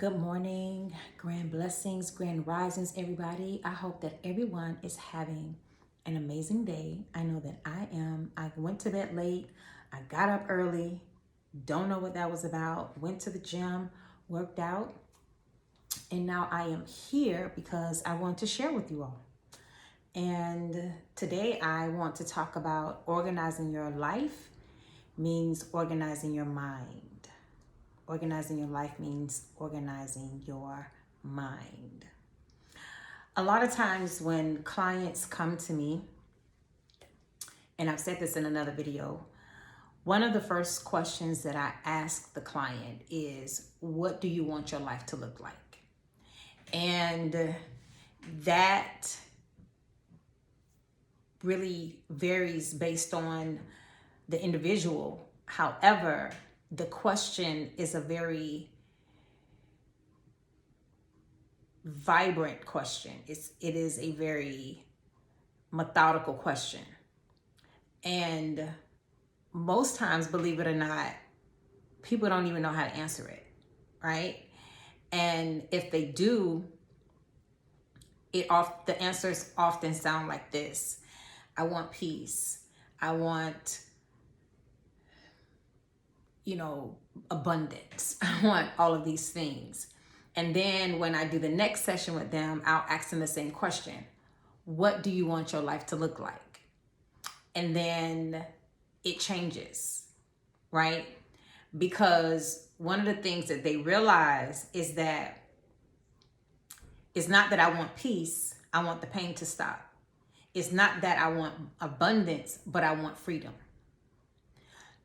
Good morning, grand blessings, grand risings, everybody. I hope that everyone is having an amazing day. I know that I am. I went to bed late, I got up early, don't know what that was about, went to the gym, worked out, and now I am here because I want to share with you all. And today I want to talk about organizing your life means organizing your mind. Organizing your life means organizing your mind. A lot of times when clients come to me, and I've said this in another video, one of the first questions that I ask the client is, what do you want your life to look like? And that really varies based on the individual. However, the question is a very vibrant question. It is a very methodical question. And most times, believe it or not, people don't even know how to answer it, right? And if they do, the answers often sound like this. I want peace. I want abundance. I want all of these things. And then when I do the next session with them, I'll ask them the same question. What do you want your life to look like? And then it changes, right? Because one of the things that they realize is that it's not that I want peace, I want the pain to stop. It's not that I want abundance, but I want freedom.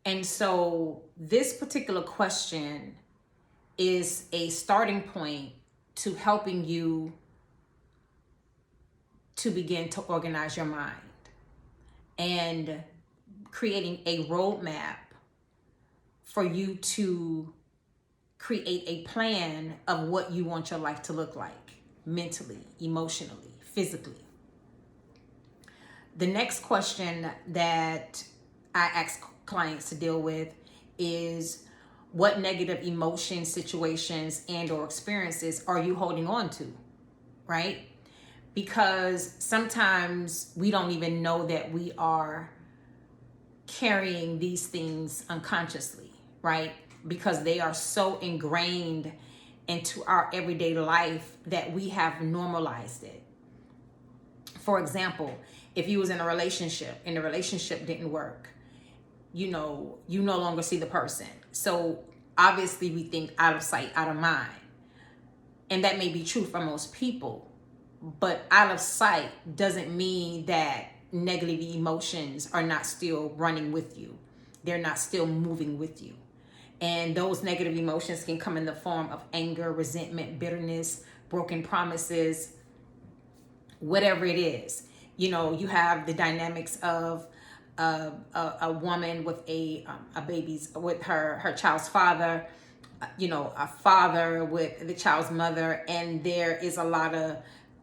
And so this particular question is a starting point to helping you to begin to organize your mind and creating a roadmap for you to create a plan of what you want your life to look like mentally, emotionally, physically. The next question that I ask clients to deal with is, what negative emotions, situations, and or experiences are you holding on to, right? Because sometimes we don't even know that we are carrying these things unconsciously, right? Because they are so ingrained into our everyday life that we have normalized it. For example, if you was in a relationship and the relationship didn't work, you no longer see the person. So obviously we think out of sight, out of mind. And that may be true for most people, but out of sight doesn't mean that negative emotions are not still running with you. They're not still moving with you. And those negative emotions can come in the form of anger, resentment, bitterness, broken promises, whatever it is. You have the dynamics of a woman with a baby's with her child's father, a father with the child's mother, and there is a lot of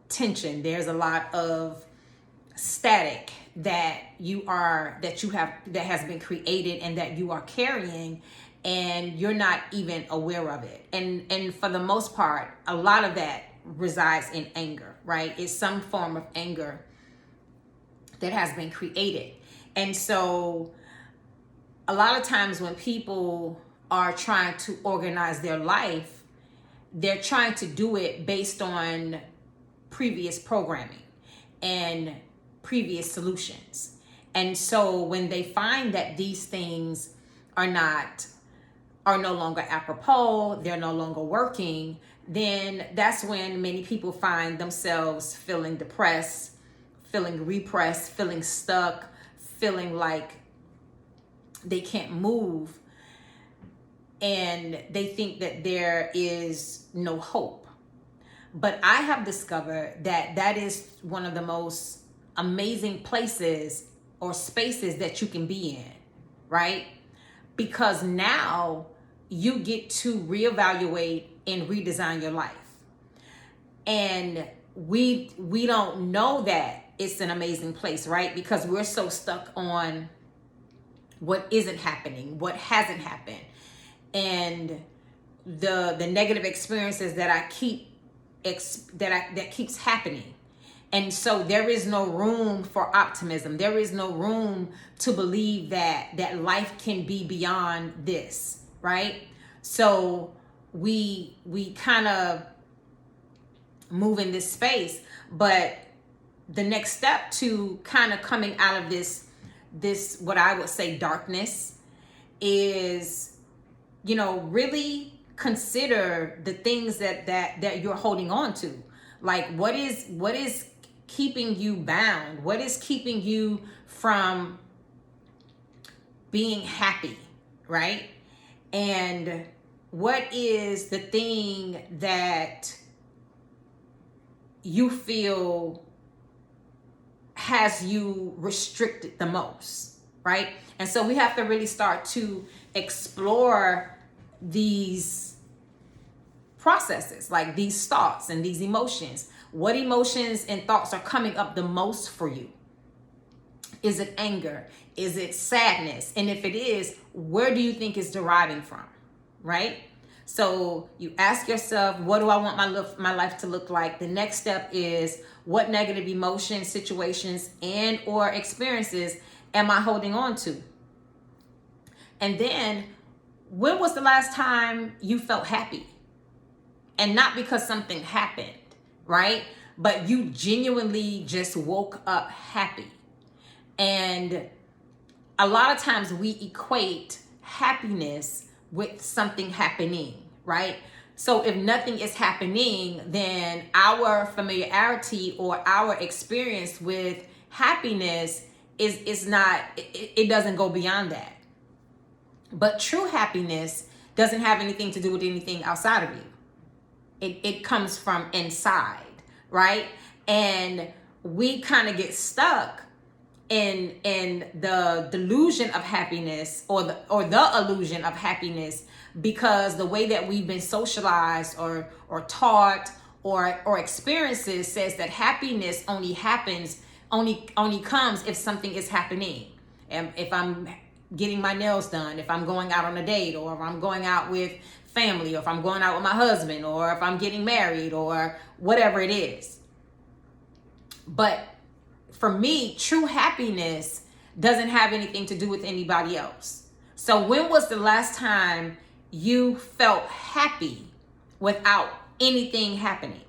tension. There's a lot of static that has been created and that you are carrying, and you're not even aware of it. And for the most part, a lot of that resides in anger, right? It's some form of anger that has been created. And so a lot of times when people are trying to organize their life, they're trying to do it based on previous programming and previous solutions. And so when they find that these things are no longer apropos, they're no longer working, then that's when many people find themselves feeling depressed, feeling repressed, feeling stuck, feeling like they can't move, and they think that there is no hope. But I have discovered that is one of the most amazing places or spaces that you can be in, right? Because now you get to reevaluate and redesign your life. And we don't know that it's an amazing place, right? Because we're so stuck on what isn't happening, what hasn't happened. And the negative experiences that I keep that keeps happening. And so there is no room for optimism. There is no room to believe that life can be beyond this, right? So we kind of move in this space, but the next step to kind of coming out of this what I would say darkness is, really consider the things that you're holding on to. Like what is keeping you bound? What is keeping you from being happy, right? And what is the thing that you feel has you restricted the most, right? And so we have to really start to explore these processes, like these thoughts and these emotions. What emotions and thoughts are coming up the most for you? Is it anger? Is it sadness? And if it is, where do you think it's deriving from, right? So you ask yourself, what do I want my life to look like? The next step is, what negative emotions, situations, and or experiences am I holding on to? And then, when was the last time you felt happy? And not because something happened, right? But you genuinely just woke up happy. And a lot of times we equate happiness with something happening, right? So if nothing is happening, then our familiarity or our experience with happiness is not, it doesn't go beyond that. But true happiness doesn't have anything to do with anything outside of you. It comes from inside, right? And we kind of get stuck in the delusion of happiness or the illusion of happiness, because the way that we've been socialized or taught or experiences says that happiness only comes if something is happening. And if I'm getting my nails done, if I'm going out on a date, or if I'm going out with family, or if I'm going out with my husband, or if I'm getting married, or whatever it is. But for me, true happiness doesn't have anything to do with anybody else. So when was the last time you felt happy without anything happening?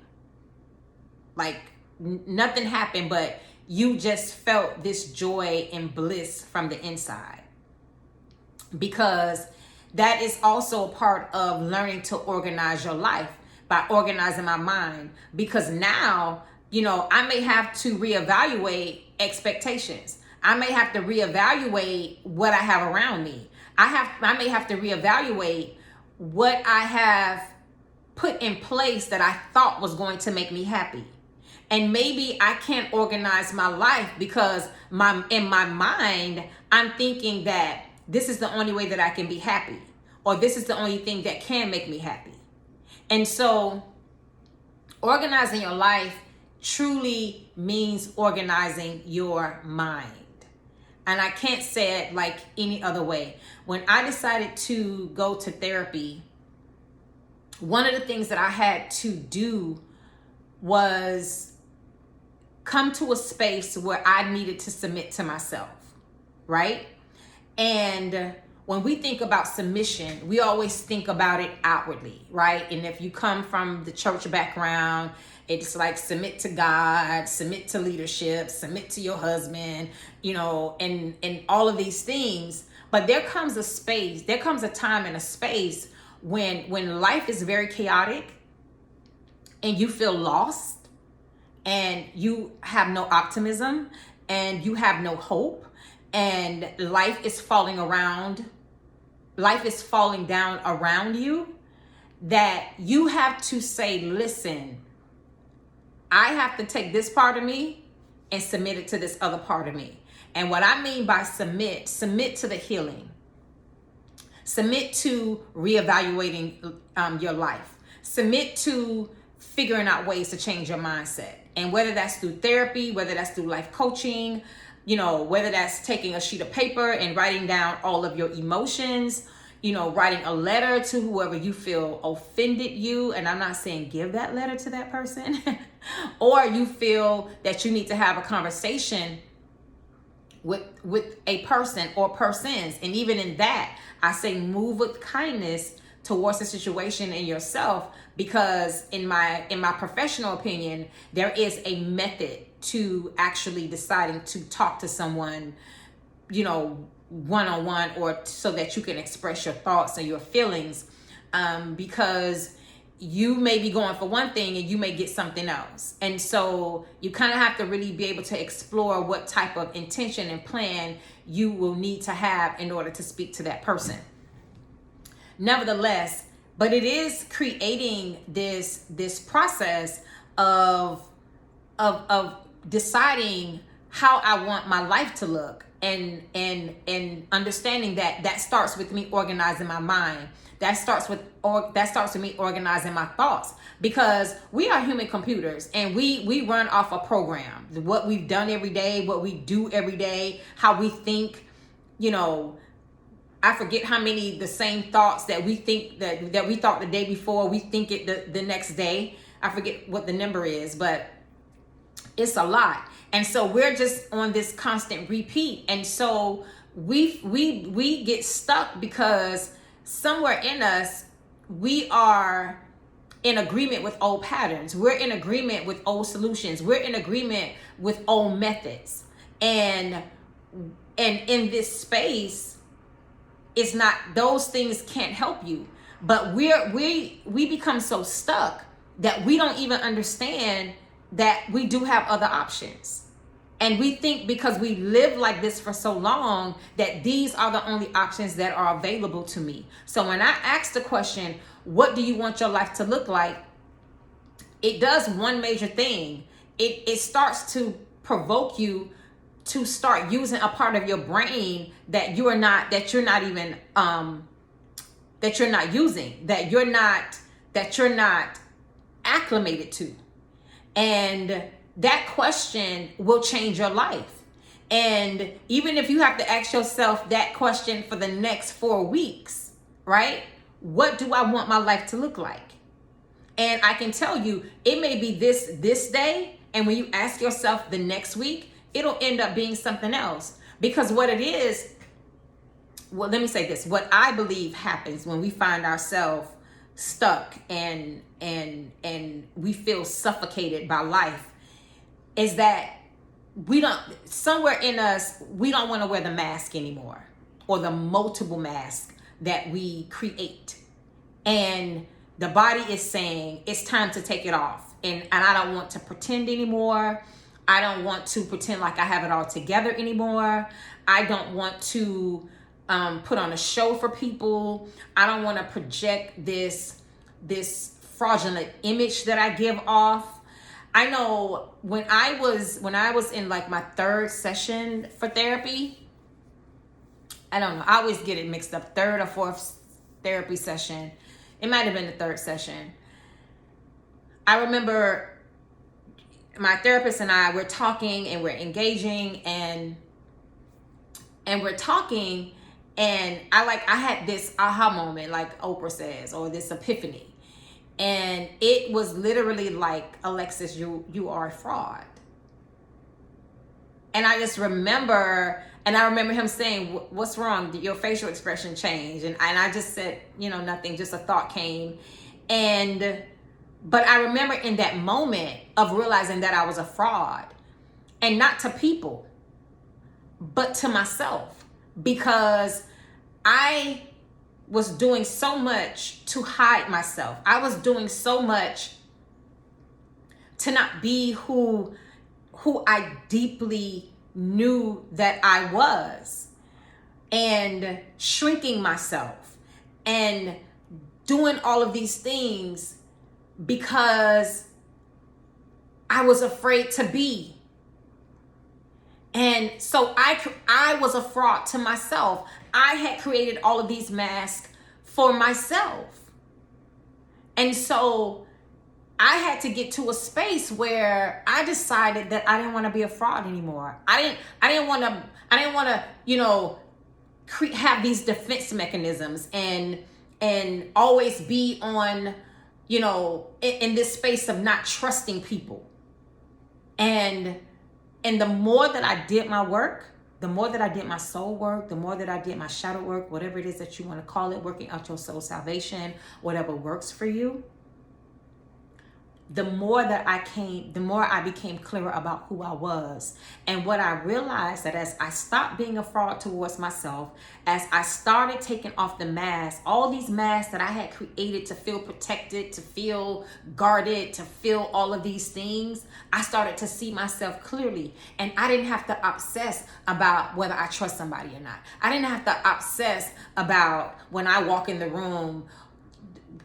Like nothing happened, but you just felt this joy and bliss from the inside. Because that is also a part of learning to organize your life, by organizing my mind. Because now, I may have to reevaluate expectations. I may have to reevaluate what I have around me. I may have to reevaluate what I have put in place that I thought was going to make me happy. And maybe I can't organize my life because in my mind, I'm thinking that this is the only way that I can be happy, or this is the only thing that can make me happy. And so organizing your life truly means organizing your mind. And I can't say it like any other way. When I decided to go to therapy, one of the things that I had to do was come to a space where I needed to submit to myself, right? And when we think about submission, we always think about it outwardly, right? And if you come from the church background, it's like submit to God, submit to leadership, submit to your husband, and all of these things. But there comes a time and a space when life is very chaotic and you feel lost and you have no optimism and you have no hope, and life is falling down around you, that you have to say, listen, I have to take this part of me and submit it to this other part of me. And what I mean by submit to the healing. Submit to reevaluating your life. Submit to figuring out ways to change your mindset. And whether that's through therapy, whether that's through life coaching, whether that's taking a sheet of paper and writing down all of your emotions, writing a letter to whoever you feel offended you. And I'm not saying give that letter to that person. Or you feel that you need to have a conversation with a person or persons. And even in that, I say move with kindness towards the situation and yourself, because in my professional opinion, there is a method to actually deciding to talk to someone, one-on-one, or so that you can express your thoughts and your feelings, because you may be going for one thing and you may get something else. And so you kind of have to really be able to explore what type of intention and plan you will need to have in order to speak to that person. Nevertheless, but it is creating this process of deciding how I want my life to look, and understanding that starts with me organizing my mind. That starts with me organizing my thoughts, because we are human computers and we run off a program. What we've done every day, what we do every day, how we think, I forget how many the same thoughts that we think that we thought the day before, we think it the next day. I forget what the number is, but it's a lot. And so we're just on this constant repeat. And so we get stuck because somewhere in us, we are in agreement with old patterns. We're in agreement with old solutions. We're in agreement with old methods. And in this space, it's not, those things can't help you. But we become so stuck that we don't even understand that we do have other options. And we think because we live like this for so long that these are the only options that are available to me. So when I ask the question, what do you want your life to look like? It does one major thing. It starts to provoke you to start using a part of your brain that you're not acclimated to. And that question will change your life. And even if you have to ask yourself that question for the next 4 weeks, right? What do I want my life to look like? And I can tell you, it may be this day, and when you ask yourself the next week, it'll end up being something else. Because what it is, well, let me say this. What I believe happens when we find ourselves stuck and we feel suffocated by life is that somewhere in us, we don't want to wear the mask anymore, or the multiple masks that we create. And the body is saying it's time to take it off. And I don't want to pretend anymore. I don't want to pretend like I have it all together anymore. I don't want to put on a show for people. I don't want to project this fraudulent image that I give off. I know when I was in like my 3rd session for therapy, I don't know, I always get it mixed up, 3rd or 4th therapy session. It might have been the 3rd session. I remember my therapist and I, we're talking and we're engaging and we're talking, and I had this aha moment, like Oprah says, or this epiphany. And it was literally like, Alexis, you are a fraud. And I just remember, him saying, what's wrong? Did your facial expression change? And I just said, nothing, just a thought came. But I remember in that moment of realizing that I was a fraud, and not to people, but to myself, because I was doing so much to hide myself. I was doing so much to not be who I deeply knew that I was, and shrinking myself and doing all of these things because I was afraid to be. And so I was a fraud to myself. I had created all of these masks for myself. And so I had to get to a space where I decided that I didn't want to be a fraud anymore. I didn't want to, have these defense mechanisms and always be on, in this space of not trusting people. And the more that I did my work, the more that I did my soul work, the more that I did my shadow work, whatever it is that you want to call it, working out your soul salvation, whatever works for you, the more I became clearer about who I was. And what I realized, that as I stopped being a fraud towards myself, as I started taking off the mask, all these masks that I had created to feel protected, to feel guarded, to feel all of these things, I started to see myself clearly. And I didn't have to obsess about whether I trust somebody or not. I didn't have to obsess about when I walk in the room,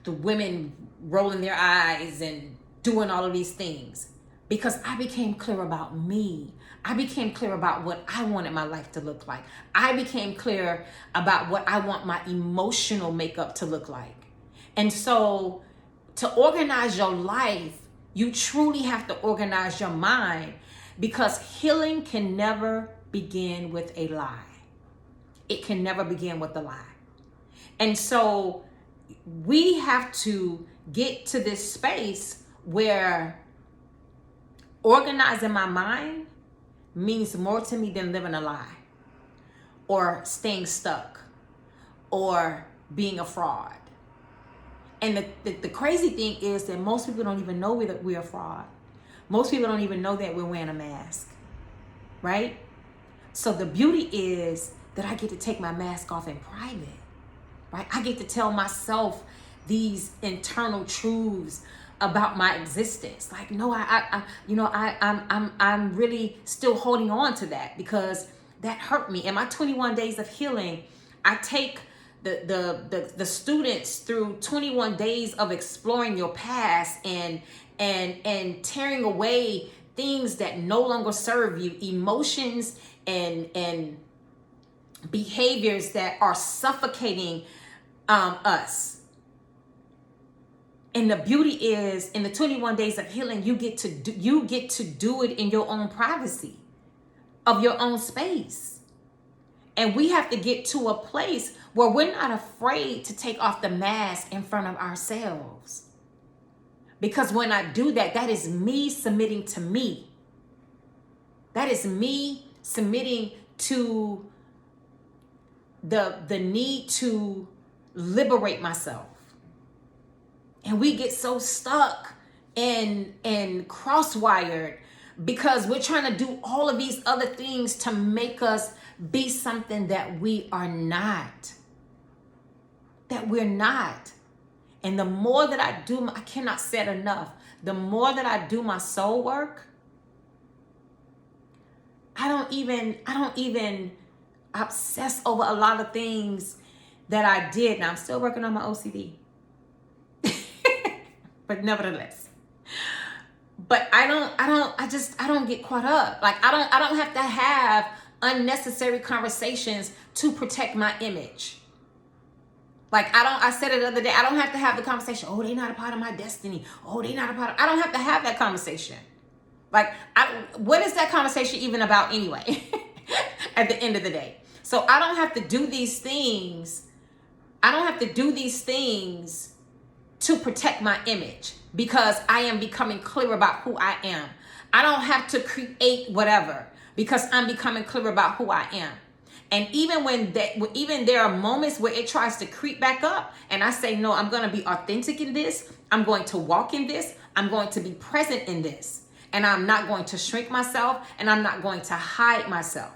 the women rolling their eyes and doing all of these things, because I became clear about me. I became clear about what I wanted my life to look like. I became clear about what I want my emotional makeup to look like. And so to organize your life, you truly have to organize your mind, because healing can never begin with a lie. It can never begin with a lie. And so we have to get to this space where organizing my mind means more to me than living a lie or staying stuck or being a fraud. And the crazy thing is that most people don't even know that we're a fraud. Most people don't even know that we're wearing a mask, right? So the beauty is that I get to take my mask off in private, right? I get to tell myself these internal truths about my existence. Like, no, I'm really still holding on to that, because that hurt me. In my 21 days of healing, I take the students through 21 days of exploring your past and tearing away things that no longer serve you, emotions and behaviors that are suffocating us. And the beauty is, in the 21 days of healing, you get to do it in your own privacy of your own space. And we have to get to a place where we're not afraid to take off the mask in front of ourselves. Because when I do that, that is me submitting to me. That is me submitting to the need to liberate myself. And we get so stuck and cross-wired because we're trying to do all of these other things to make us be something that we are not. That we're not. And the more that I do, I cannot say it enough, the more that I do my soul work, I don't even obsess over a lot of things that I did. Now I'm still working on my OCD. But nevertheless, but I don't get caught up. Like I don't have to have unnecessary conversations to protect my image. Like I said it the other day, I don't have to have the conversation, oh, they're not a part of my destiny. Oh, they're not a part of, I don't have to have that conversation. Like what is that conversation even about anyway? At the end of the day. So I don't have to do these things. I don't have to do these things to protect my image, because I am becoming clear about who I am. I don't have to create whatever, because I'm becoming clear about who I am. And even there are moments where it tries to creep back up, and I say, no, I'm going to be authentic in this. I'm going to walk in this. I'm going to be present in this. And I'm not going to shrink myself, and I'm not going to hide myself.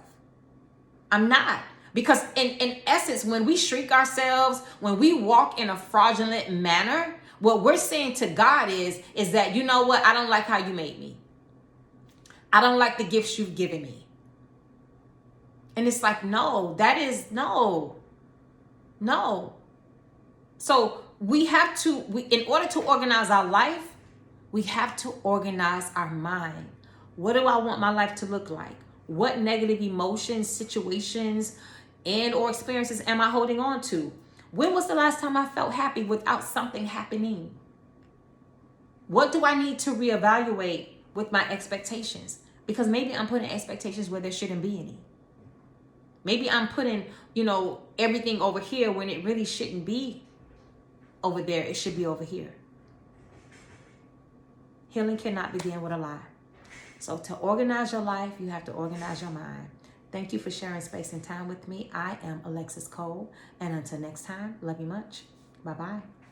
I'm not. Because in essence, when we shrink ourselves, when we walk in a fraudulent manner, what we're saying to God is that, you know what? I don't like how you made me. I don't like the gifts you've given me. And it's like, no. So in order to organize our life, we have to organize our mind. What do I want my life to look like? What negative emotions, situations, and or experiences am I holding on to? When was the last time I felt happy without something happening? What do I need to reevaluate with my expectations? Because maybe I'm putting expectations where there shouldn't be any. Maybe I'm putting, everything over here when it really shouldn't be over there. It should be over here. Healing cannot begin with a lie. So to organize your life, you have to organize your mind. Thank you for sharing space and time with me. I am Alexis Cole. And until next time, love you much. Bye-bye.